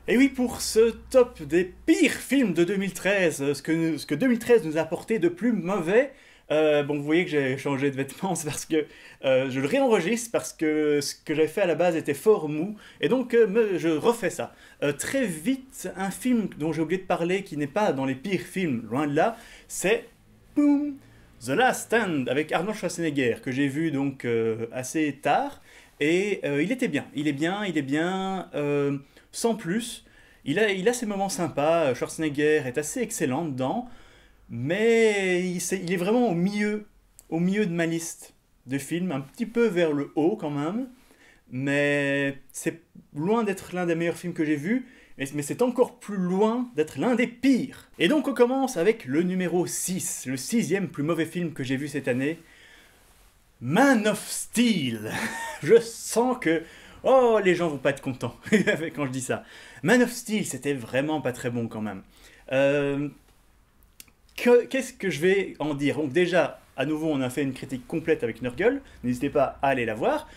Et oui, pour ce top des pires films de 2013, ce que 2013 nous a apporté de plus mauvais, bon, vous voyez que j'ai changé de vêtements, c'est parce que je le réenregistre, parce que ce que j'avais fait à la base était fort mou, et donc je refais ça. Très vite, un film dont j'ai oublié de parler, qui n'est pas dans les pires films, loin de là, c'est boum, The Last Stand avec Arnold Schwarzenegger, que j'ai vu donc assez tard, et il était bien, il est bien, il est bien, sans plus. Il a ses moments sympas, Schwarzenegger est assez excellent dedans, mais il est vraiment au milieu de ma liste de films, un petit peu vers le haut quand même, mais c'est loin d'être l'un des meilleurs films que j'ai vus, mais c'est encore plus loin d'être l'un des pires. Et donc on commence avec le numéro 6, le sixième plus mauvais film que j'ai vu cette année, Man of Steel. Je sens que... Oh, les gens vont pas être contents quand je dis ça. Man of Steel, c'était vraiment pas très bon quand même. Euh, Qu'est-ce que je vais en dire? Donc déjà, à nouveau, on a fait une critique complète avec Nurgle. N'hésitez pas à aller la voir.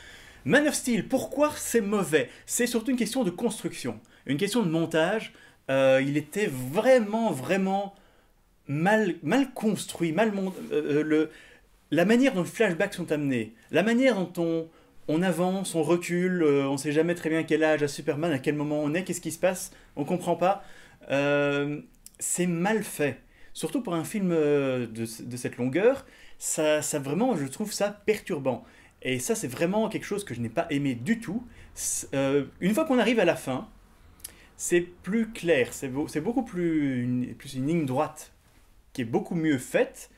Man of Steel, pourquoi c'est mauvais? C'est surtout une question de construction, une question de montage. Il était vraiment mal construit, la manière dont les flashbacks sont amenés, la manière dont on avance, on recule, on ne sait jamais très bien quel âge a Superman, à quel moment on est, qu'est-ce qui se passe, on ne comprend pas. C'est mal fait. Surtout pour un film de cette longueur, ça vraiment, je trouve ça perturbant. Et ça, c'est vraiment quelque chose que je n'ai pas aimé du tout. Une fois qu'on arrive à la fin, c'est plus clair, c'est beaucoup plus une ligne droite qui est beaucoup mieux faite.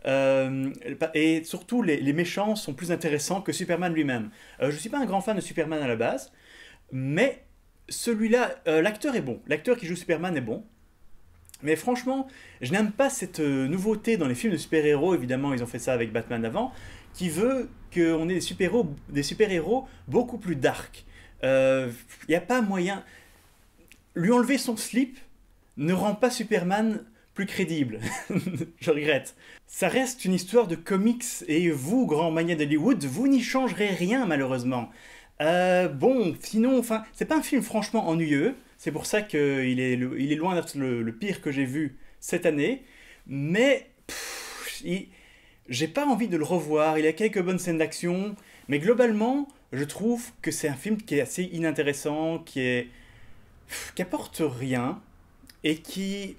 Et surtout, les méchants sont plus intéressants que Superman lui-même. Je ne suis pas un grand fan de Superman à la base, mais celui-là, l'acteur est bon. L'acteur qui joue Superman est bon. Mais franchement, je n'aime pas cette nouveauté dans les films de super-héros. Évidemment, ils ont fait ça avec Batman avant, qui veut qu'on ait des super-héros beaucoup plus dark. Il n'y a pas moyen. Lui enlever son slip ne rend pas Superman plus crédible. Je regrette. Ça reste une histoire de comics et vous, grand mania d'Hollywood, vous n'y changerez rien malheureusement. Bon, sinon, enfin, c'est pas un film franchement ennuyeux. C'est pour ça qu'il est loin d'être le pire que j'ai vu cette année. Mais j'ai pas envie de le revoir. Il a quelques bonnes scènes d'action, mais globalement, je trouve que c'est un film qui est assez inintéressant, qui apporte rien et qui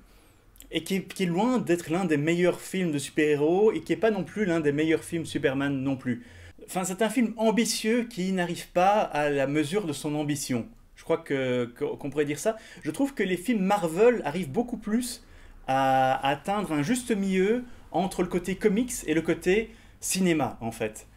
est loin d'être l'un des meilleurs films de super-héros et qui est pas non plus l'un des meilleurs films Superman non plus. Enfin, c'est un film ambitieux qui n'arrive pas à la mesure de son ambition. Je crois qu'on pourrait dire ça. Je trouve que les films Marvel arrivent beaucoup plus à atteindre un juste milieu entre le côté comics et le côté cinéma, en fait.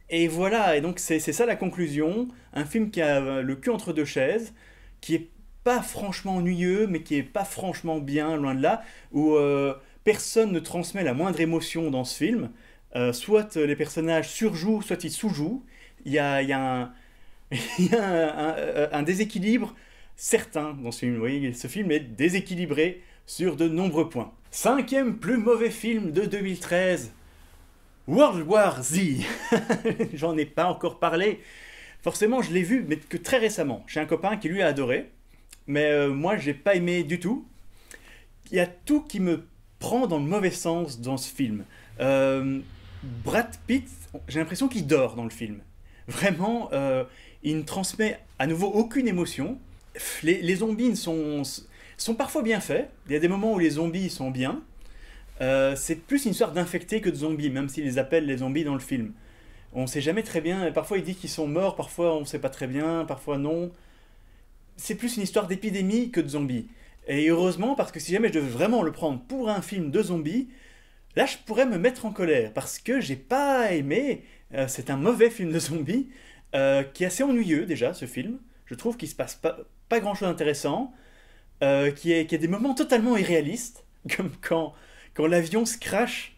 Et voilà, et donc c'est ça la conclusion. Un film qui a le cul entre deux chaises, qui est pas franchement ennuyeux, mais qui est pas franchement bien, loin de là, où personne ne transmet la moindre émotion dans ce film. Soit les personnages surjouent, soit ils sous-jouent. Il y a un, il y a un déséquilibre certain dans ce film. Vous voyez, ce film est déséquilibré sur de nombreux points. Cinquième plus mauvais film de 2013, World War Z. J'en ai pas encore parlé. Forcément, je l'ai vu, mais que très récemment. J'ai un copain qui lui a adoré, mais moi, j'ai pas aimé du tout. Il y a tout qui me prend dans le mauvais sens dans ce film. Euh, Brad Pitt, j'ai l'impression qu'il dort dans le film. Vraiment, il ne transmet à nouveau aucune émotion. Les zombies sont parfois bien faits. Il y a des moments où les zombies sont bien. C'est plus une histoire d'infectés que de zombies, même s'ils les appellent les zombies dans le film. On ne sait jamais très bien. Parfois, il dit qu'ils sont morts, parfois, on ne sait pas très bien, parfois, non. C'est plus une histoire d'épidémie que de zombies. Et heureusement, parce que si jamais je devais vraiment le prendre pour un film de zombies, là, je pourrais me mettre en colère, parce que j'ai pas aimé. C'est un mauvais film de zombies, qui est assez ennuyeux déjà, ce film. Je trouve qu'il se passe pas grand-chose d'intéressant, qui a des moments totalement irréalistes, comme quand l'avion se crache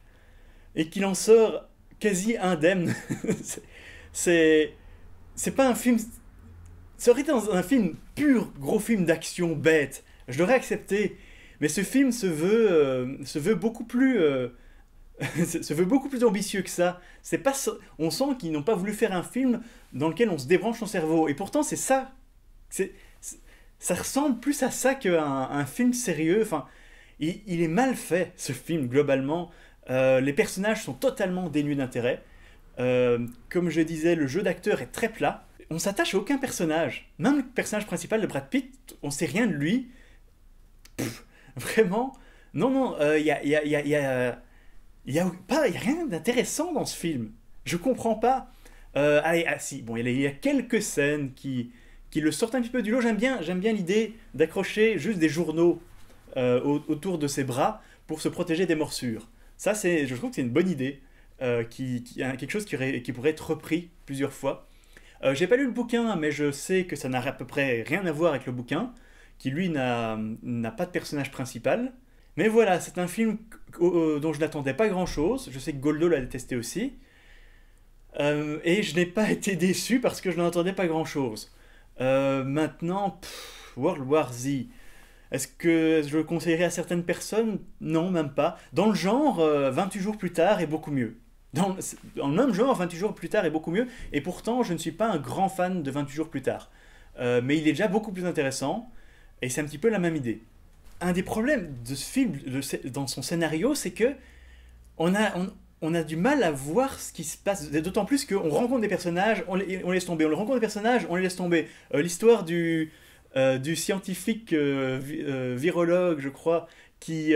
et qu'il en sort quasi indemne. c'est c'est c'est pas un film. Ça aurait été dans un film pur, gros film d'action bête. Je l'aurais accepté. Mais ce film se veut beaucoup plus, se veut beaucoup plus ambitieux que ça. C'est pas, on sent qu'ils n'ont pas voulu faire un film dans lequel on se débranche son cerveau. Et pourtant, c'est ça. C'est Ça ressemble plus à ça qu'à un film sérieux. Enfin, il est mal fait, ce film, globalement. Les personnages sont totalement dénués d'intérêt. Comme je disais, le jeu d'acteur est très plat. On s'attache à aucun personnage. Même le personnage principal de Brad Pitt, on sait rien de lui. Vraiment. Non, non, y a rien d'intéressant dans ce film. Je comprends pas. Allez, ah, si, bon, il y a quelques scènes qui le sortent un petit peu du lot. J'aime bien l'idée d'accrocher juste des journaux autour de ses bras pour se protéger des morsures. Ça, je trouve que c'est une bonne idée, quelque chose qui pourrait être repris plusieurs fois. J'ai pas lu le bouquin, mais je sais que ça n'a à peu près rien à voir avec le bouquin, qui lui n'a pas de personnage principal. Mais voilà, c'est un film dont je n'attendais pas grand-chose. Je sais que Goldo l'a détesté aussi. Et je n'ai pas été déçu parce que je n'en attendais pas grand-chose. Maintenant, World War Z. Est-ce que je le conseillerais à certaines personnes? Non, même pas. Dans le genre, 28 jours plus tard est beaucoup mieux. Dans le même genre, 28 jours plus tard est beaucoup mieux. Et pourtant, je ne suis pas un grand fan de 28 jours plus tard. Mais il est déjà beaucoup plus intéressant. Et c'est un petit peu la même idée. Un des problèmes de ce film, dans son scénario, c'est que on a du mal à voir ce qui se passe. D'autant plus qu'on rencontre des personnages, on laisse tomber. On rencontre des personnages, on les laisse tomber. L'histoire du scientifique virologue, je crois, qui,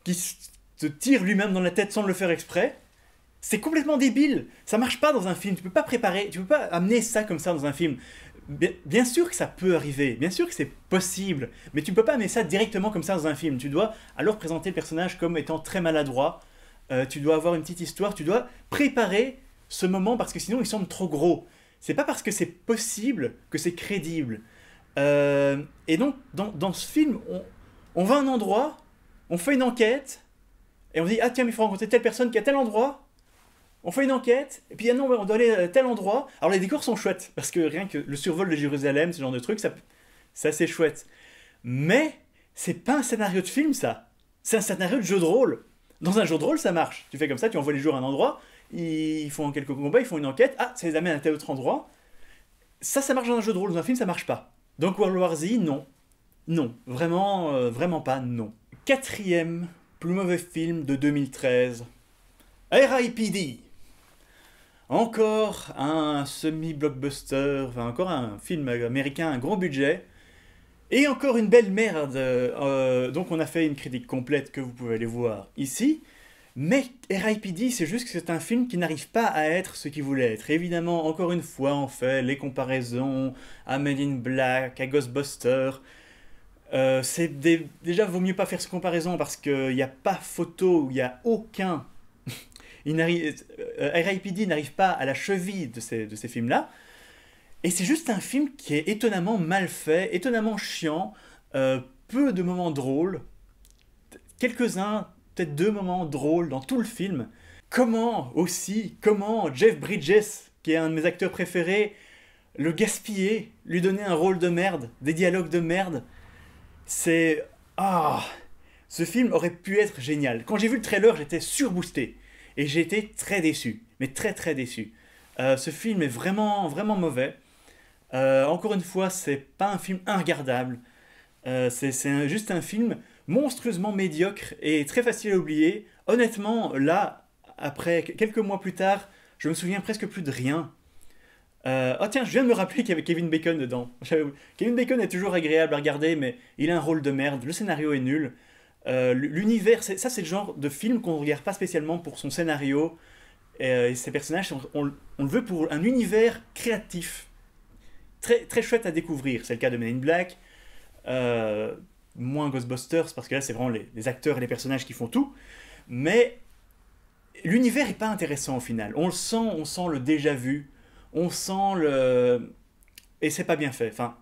qui se tire lui-même dans la tête sans le faire exprès. C'est complètement débile. Ça marche pas dans un film. Tu peux pas préparer, tu peux pas amener ça comme ça dans un film. Bien sûr que ça peut arriver, bien sûr que c'est possible, mais tu ne peux pas amener ça directement comme ça dans un film. Tu dois alors présenter le personnage comme étant très maladroit. Tu dois avoir une petite histoire, tu dois préparer ce moment parce que sinon il semble trop gros. C'est pas parce que c'est possible que c'est crédible. Et donc, dans ce film, on va à un endroit, on fait une enquête, et on dit ah tiens, mais il faut rencontrer telle personne qui est à tel endroit. On fait une enquête, et puis ah non, on doit aller à tel endroit. Alors les décors sont chouettes, parce que rien que le survol de Jérusalem, ce genre de truc, c'est assez chouette. Mais c'est pas un scénario de film, ça. C'est un scénario de jeu de rôle. Dans un jeu de rôle, ça marche. Tu fais comme ça, tu envoies les joueurs à un endroit, ils font quelques combats, ils font une enquête, ah, ça les amène à tel autre endroit. Ça marche dans un jeu de rôle, dans un film, ça marche pas. Donc World War Z, non. Non, vraiment, vraiment pas, non. Quatrième plus mauvais film de 2013, R.I.P.D. Encore un semi-blockbuster, enfin encore un film américain, un gros budget, et encore une belle merde. Donc on a fait une critique complète que vous pouvez aller voir ici. Mais R.I.P.D. c'est juste que c'est un film qui n'arrive pas à être ce qu'il voulait être. Évidemment, encore une fois, on fait les comparaisons à Men in Black, à Ghostbusters. Déjà, vaut mieux pas faire ces comparaisons parce qu'il n'y a pas photo, il n'y a aucun R.I.P.D. n'arrive pas à la cheville de ces films-là. Et c'est juste un film qui est étonnamment mal fait, étonnamment chiant, peu de moments drôles, quelques-uns, peut-être 2 moments drôles dans tout le film. Comment Jeff Bridges, qui est un de mes acteurs préférés, le gaspiller, lui donner un rôle de merde, des dialogues de merde. C'est... Ah, ce film aurait pu être génial. Quand j'ai vu le trailer, j'étais surboosté. Et j'ai été très déçu, mais très très déçu. Ce film est vraiment, vraiment mauvais. Encore une fois, c'est pas un film inregardable. C'est juste un film monstrueusement médiocre et très facile à oublier. Honnêtement, là, après, quelques mois plus tard, je me souviens presque plus de rien. Oh tiens, je viens de me rappeler qu'il y avait Kevin Bacon dedans. Kevin Bacon est toujours agréable à regarder, mais il a un rôle de merde. Le scénario est nul. L'univers, ça c'est le genre de film qu'on ne regarde pas spécialement pour son scénario et ses personnages, on le veut pour un univers créatif, très, très chouette à découvrir. C'est le cas de Men in Black, moins Ghostbusters parce que là c'est vraiment les acteurs et les personnages qui font tout, mais l'univers est pas intéressant au final. On sent le déjà vu, on sent le... et c'est pas bien fait. Enfin,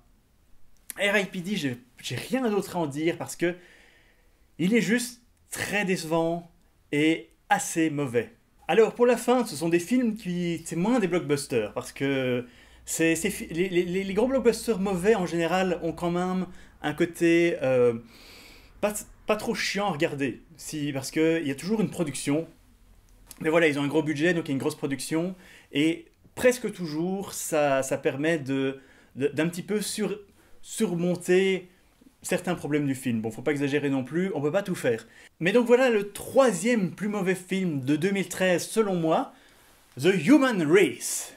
R.I.P.D. j'ai rien d'autre à en dire parce que il est juste très décevant et assez mauvais. Alors pour la fin, ce sont des films c'est moins des blockbusters parce que les gros blockbusters mauvais en général ont quand même un côté pas trop chiant à regarder, parce qu'il y a toujours une production. Mais voilà, ils ont un gros budget, donc il y a une grosse production et presque toujours ça permet d'un petit peu surmonter certains problèmes du film. Bon, faut pas exagérer non plus, on peut pas tout faire. Mais donc voilà le troisième plus mauvais film de 2013 selon moi, The Human Race,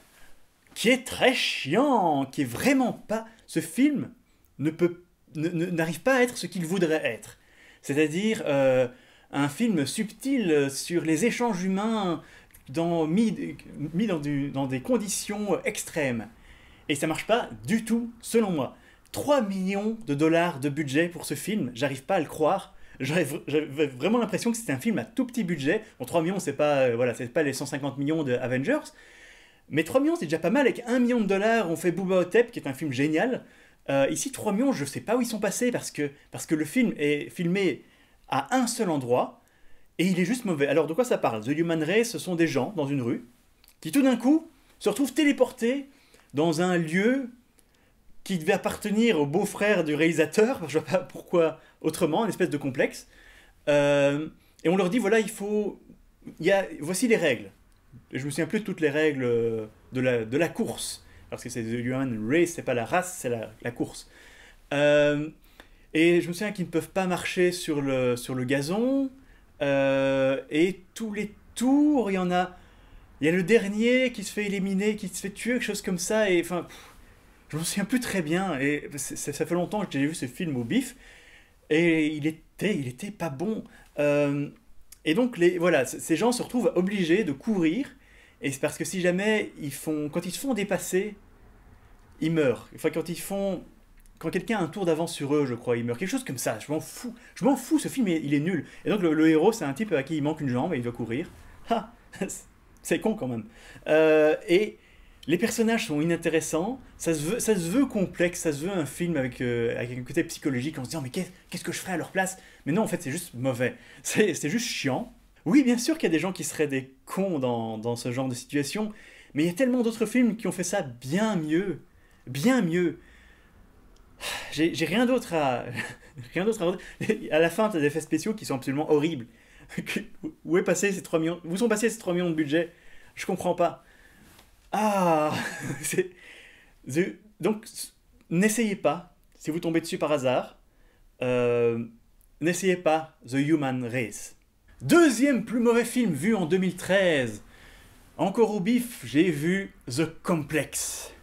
qui est très chiant, qui est vraiment pas... Ce film n'arrive pas à être ce qu'il voudrait être. C'est-à-dire un film subtil sur les échanges humains mis dans des conditions extrêmes. Et ça marche pas du tout, selon moi. 3 millions de dollars de budget pour ce film, j'arrive pas à le croire. J'avais vraiment l'impression que c'était un film à tout petit budget. Bon, 3 millions, c'est pas, voilà, c'est pas les 150 millions de Avengers. Mais 3 millions, c'est déjà pas mal. Avec 1 million de dollars, on fait Booba Hotep, qui est un film génial. Ici, 3 millions, je sais pas où ils sont passés, parce que le film est filmé à un seul endroit, et il est juste mauvais. Alors, de quoi ça parle? The Human Race, ce sont des gens, dans une rue, qui tout d'un coup, se retrouvent téléportés dans un lieu qui devait appartenir au beau-frère du réalisateur, je ne vois pas pourquoi autrement, une espèce de complexe. Et on leur dit, voilà, voici les règles. Je me souviens plus de toutes les règles de la course, parce que c'est The Human Race, c'est pas la race, c'est la course. Et je me souviens qu'ils ne peuvent pas marcher sur le gazon, et tous les tours, il y a le dernier qui se fait éliminer, qui se fait tuer, quelque chose comme ça, et enfin... Je me souviens plus très bien, et ça fait longtemps que j'ai vu ce film au bif, et il était pas bon. Et donc, voilà, ces gens se retrouvent obligés de courir, et c'est parce que si jamais quand ils se font dépasser, ils meurent. Enfin, quand quelqu'un a un tour d'avance sur eux, je crois, ils meurent. Quelque chose comme ça, je m'en fous, ce film, il est nul. Et donc, le héros, c'est un type à qui il manque une jambe, et il doit courir. Ah, c'est con quand même. Et... Les personnages sont inintéressants, ça se veut complexe, ça se veut un film avec un côté psychologique en se disant mais qu'est-ce que je ferais à leur place? Mais non, en fait c'est juste mauvais, c'est juste chiant. Oui, bien sûr qu'il y a des gens qui seraient des cons dans ce genre de situation, mais il y a tellement d'autres films qui ont fait ça bien mieux, bien mieux. J'ai rien d'autre à... rien d'autre à la fin, t'as des effets spéciaux qui sont absolument horribles. Où est passé ces 3 millions... Où sont passés ces 3 millions de budget? Je comprends pas. Ah Donc, n'essayez pas, si vous tombez dessus par hasard, n'essayez pas The Human Race. Deuxième plus mauvais film vu en 2013. Encore au bif, j'ai vu The Complex.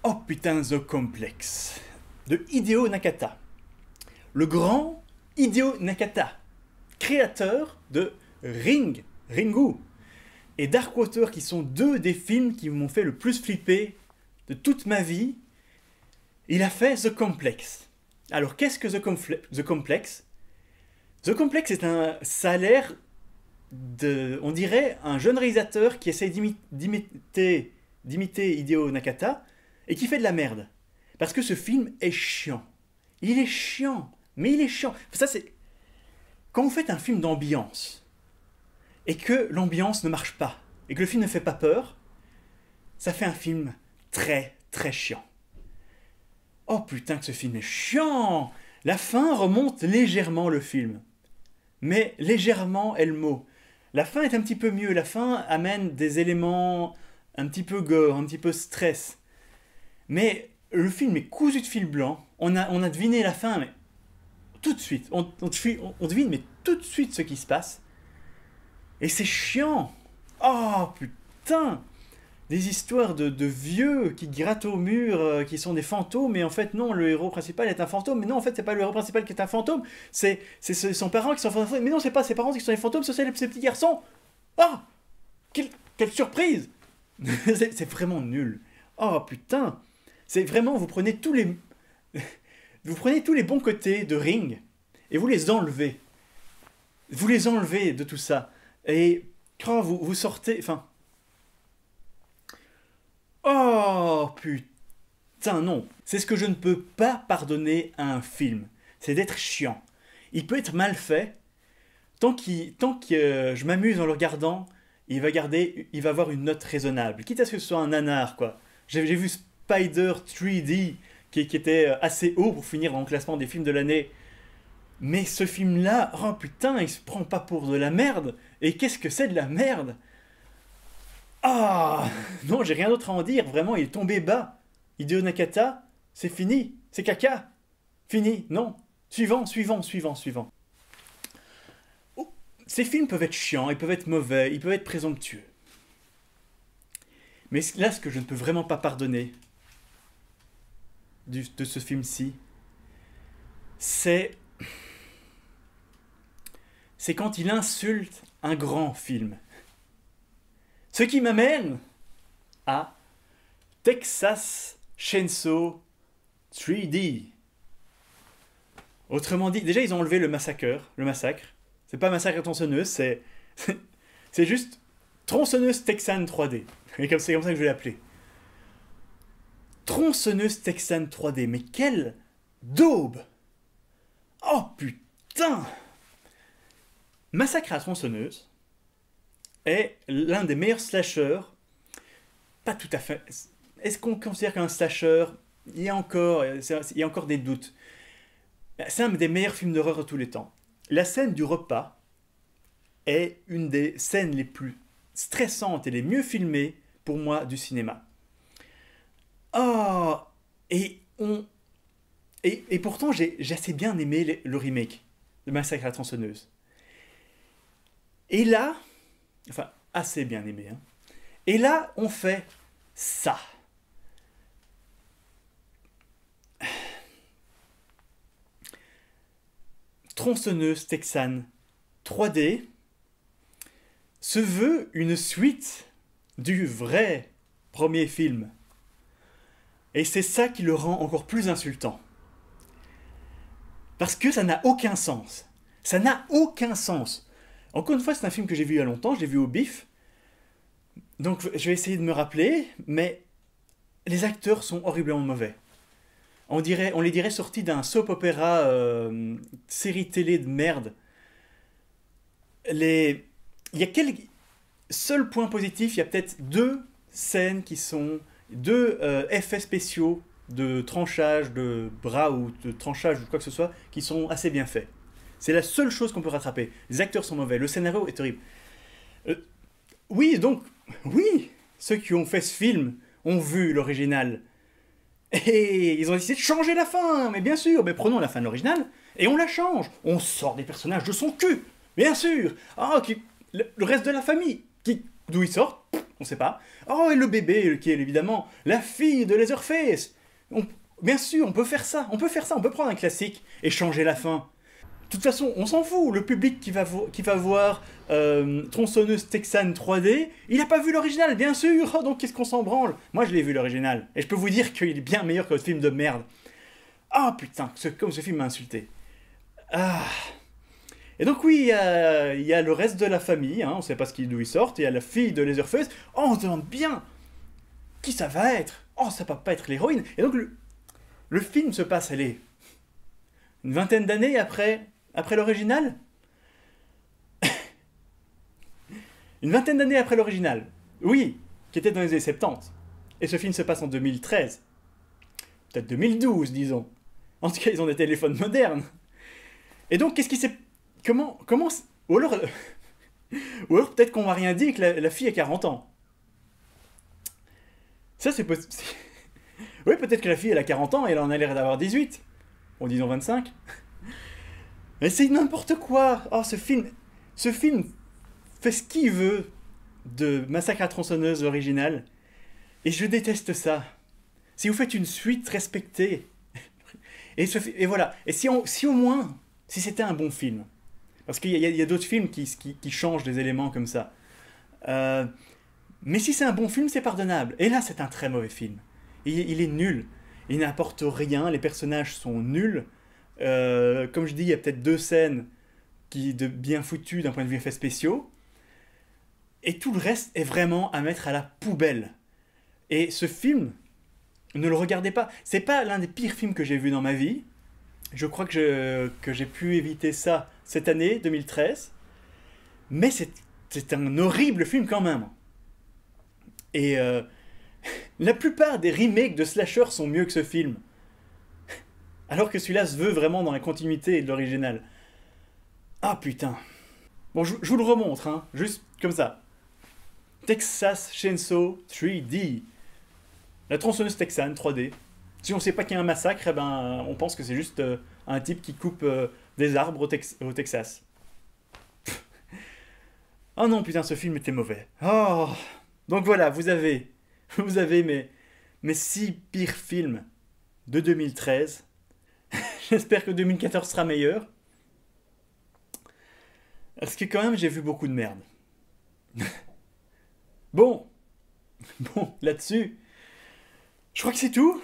Oh putain, The Complex. De Hideo Nakata. Le grand Hideo Nakata, créateur de Ringu et Darkwater, qui sont deux des films qui m'ont fait le plus flipper de toute ma vie. Il a fait The Complex. Alors, qu'est-ce que The Complex? The Complex, ça a l'air on dirait, un jeune réalisateur qui essaie d'imiter Hideo Nakata et qui fait de la merde. Parce que ce film est chiant. Il est chiant. Mais il est chiant. Ça, c'est... Quand vous faites un film d'ambiance, et que l'ambiance ne marche pas, et que le film ne fait pas peur, ça fait un film très, très chiant. Oh putain que ce film est chiant! La fin remonte légèrement le film. Mais légèrement est le mot. La fin est un petit peu mieux, la fin amène des éléments un petit peu gore, un petit peu stress. Mais le film est cousu de fil blanc, on a deviné la fin, mais tout de suite, on devine mais tout de suite ce qui se passe. Et c'est chiant. Oh putain. Des histoires de vieux qui grattent au mur, qui sont des fantômes, mais en fait non, le héros principal est un fantôme, mais non, en fait c'est pas le héros principal qui est un fantôme, c'est son parent qui sont fantômes, mais non, c'est pas ses parents qui sont des fantômes, c'est ces petits garçons. Ah, quelle surprise. C'est vraiment nul. Oh putain. C'est vraiment, vous prenez tous les bons côtés de Ring et vous les enlevez. Vous les enlevez de tout ça. Et quand vous sortez... Enfin... Oh putain, non. C'est ce que je ne peux pas pardonner à un film. C'est d'être chiant. Il peut être mal fait. Tant que je m'amuse en le regardant, il va avoir une note raisonnable. Quitte à ce que ce soit un nanar, quoi. J'ai vu Spider 3D qui était assez haut pour finir dans le classement des films de l'année. Mais ce film-là, oh putain, il se prend pas pour de la merde. Et qu'est-ce que c'est de la merde? Ah non, j'ai rien d'autre à en dire. Vraiment, il est tombé bas. Hideo Nakata, C'est fini. C'est caca. Fini. Non. Suivant, suivant, suivant, suivant. Oh, ces films peuvent être chiants, ils peuvent être mauvais, ils peuvent être présomptueux. Mais là, ce que je ne peux vraiment pas pardonner de ce film-ci, c'est quand il insulte un grand film. Ce qui m'amène à Texas Chainsaw 3D. Autrement dit, déjà ils ont enlevé le massacre. C'est pas massacre à tronçonneuse, c'est juste tronçonneuse texane 3D. Et c'est comme ça que je vais l'appeler. Tronçonneuse texane 3D, mais quelle daube! Oh putain! Massacre à tronçonneuse est l'un des meilleurs slashers. Pas tout à fait. Est-ce qu'on considère qu'un slasher, il y a encore des doutes. C'est un des meilleurs films d'horreur de tous les temps. La scène du repas est une des scènes les plus stressantes et les mieux filmées pour moi du cinéma. Oh, et pourtant j'ai assez bien aimé le remake de Massacre à la tronçonneuse. Et là, enfin assez bien aimé, hein. Et là on fait ça. Tronçonneuse texane 3D se veut une suite du vrai premier film. Et c'est ça qui le rend encore plus insultant. Parce que ça n'a aucun sens. Ça n'a aucun sens. Encore une fois, c'est un film que j'ai vu il y a longtemps, je l'ai vu au bif. Donc je vais essayer de me rappeler, mais les acteurs sont horriblement mauvais. On les dirait sortis d'un soap opéra série télé de merde. Il y a quelques... Seul point positif, il y a peut-être 2 scènes qui sont... 2 effets spéciaux de tranchage de bras ou de tranchage ou quoi que ce soit qui sont assez bien faits. C'est la seule chose qu'on peut rattraper. Les acteurs sont mauvais, le scénario est horrible. Oui, ceux qui ont fait ce film ont vu l'original. Et ils ont décidé de changer la fin, mais bien sûr, mais prenons la fin de l'original et on la change. On sort des personnages de son cul, bien sûr. Le reste de la famille, d'où ils sortent, on sait pas. Oh, et le bébé, qui est évidemment la fille de Leatherface. Bien sûr, on peut faire ça, on peut prendre un classique et changer la fin. De toute façon, on s'en fout, le public qui va voir Tronçonneuse Texane 3D, il n'a pas vu l'original, bien sûr, donc qu'est-ce qu'on s'en branle? Moi, je l'ai vu l'original, et je peux vous dire qu'il est bien meilleur que votre film de merde. Ah putain, comme ce film m'a insulté. Ah. Et donc oui, il y a le reste de la famille, hein, on ne sait pas d'où ils sortent, il y a la fille de Leatherface, oh, on se demande bien qui ça va être. Oh, ça peut pas être l'héroïne. Et donc le film se passe, allez, une vingtaine d'années après l'original. Une vingtaine d'années après l'original. Oui, qui était dans les années 70. Et ce film se passe en 2013. Peut-être 2012, disons. En tout cas, ils ont des téléphones modernes. Et donc, qu'est-ce qui s'est... Comment... Ou alors peut-être qu'on m'a rien dit et que la fille a 40 ans. Ça, c'est possible. Oui, peut-être que la fille, elle a 40 ans et elle en a l'air d'avoir 18. Bon, disons 25. Mais c'est n'importe quoi. Oh, ce film fait ce qu'il veut de Massacre à la tronçonneuse original. Et je déteste ça. Si vous faites une suite, respectée. Et voilà. Et si au moins, si c'était un bon film. Parce qu'il y a d'autres films qui changent des éléments comme ça. Mais si c'est un bon film, c'est pardonnable. Et là, c'est un très mauvais film. Il est nul. Il n'apporte rien. Les personnages sont nuls. Comme je dis, il y a peut-être 2 scènes de bien foutues d'un point de vue effets spéciaux. Et tout le reste est vraiment à mettre à la poubelle. Et ce film, ne le regardez pas. C'est pas l'un des pires films que j'ai vu dans ma vie. Je crois que j'ai pu éviter ça cette année, 2013. Mais c'est un horrible film quand même. Et la plupart des remakes de slasher sont mieux que ce film. Alors que celui-là se veut vraiment dans la continuité de l'original. Ah putain. Bon, je vous le remontre, hein, juste comme ça. Texas Chainsaw 3D. La tronçonneuse texane 3D. Si on sait pas qu'il y a un massacre, eh ben, on pense que c'est juste un type qui coupe des arbres au Texas. Oh non, putain, ce film était mauvais. Oh. Donc voilà, vous avez mes 6 pires films de 2013. J'espère que 2014 sera meilleur. Parce que quand même, j'ai vu beaucoup de merde. Bon, bon, là-dessus, je crois que c'est tout.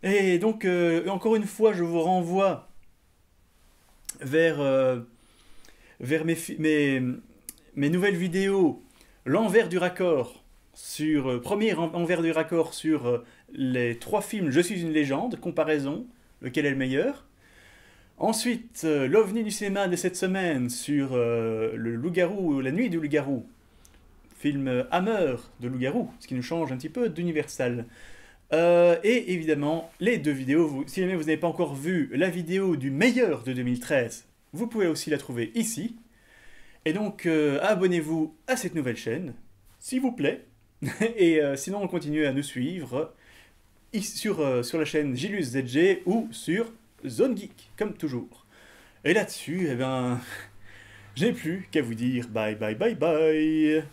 Et donc, encore une fois, je vous renvoie vers, vers mes nouvelles vidéos, l'envers du raccord, premier envers du raccord sur les 3 films Je suis une légende, comparaison, lequel est le meilleur. Ensuite, l'OVNI du cinéma de cette semaine sur le loup-garou, la nuit du loup-garou, film Hammer de loup-garou, ce qui nous change un petit peu d'Universal. Et évidemment, les 2 vidéos, si jamais vous n'avez pas encore vu la vidéo du meilleur de 2013, vous pouvez aussi la trouver ici. Et donc, abonnez-vous à cette nouvelle chaîne, s'il vous plaît. Et sinon, on continue à nous suivre sur la chaîne Gilus ZG ou sur Zone Geek, comme toujours. Et là-dessus, eh ben, j'ai plus qu'à vous dire bye bye bye bye.